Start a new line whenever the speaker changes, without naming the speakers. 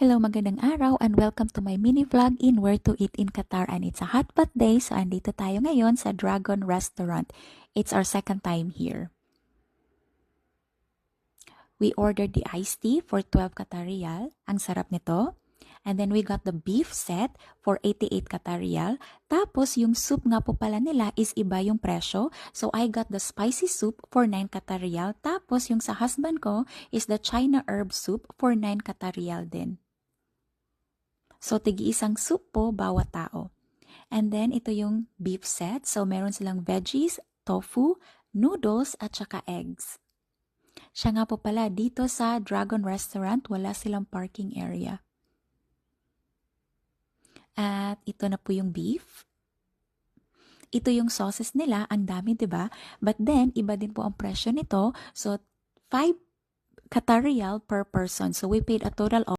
Hello, magandang araw and welcome to my mini vlog in Where to Eat in Qatar, and it's a hot pot day, so andito tayo ngayon sa Dragon Restaurant. It's our second time here. We ordered the iced tea for 12 Qatar Riyal. Ang sarap nito. And then we got the beef set for 88 Qatar Riyal. Tapos yung soup nga po pala nila is iba yung presyo. So I got the spicy soup for 9 Qatar Riyal. Tapos yung sa husband ko is the China herb soup for 9 Qatar Riyal din. So, tigi-isang soup po bawat tao. And then, ito yung beef set. So, meron silang veggies, tofu, noodles, at saka eggs. Siya nga po pala, dito sa Dragon Restaurant, wala silang parking area. At ito na po yung beef. Ito yung sauces nila, ang dami, 'di ba? But then, iba din po ang presyo nito. So, 5 Qatar Riyal per person. So, we paid a total of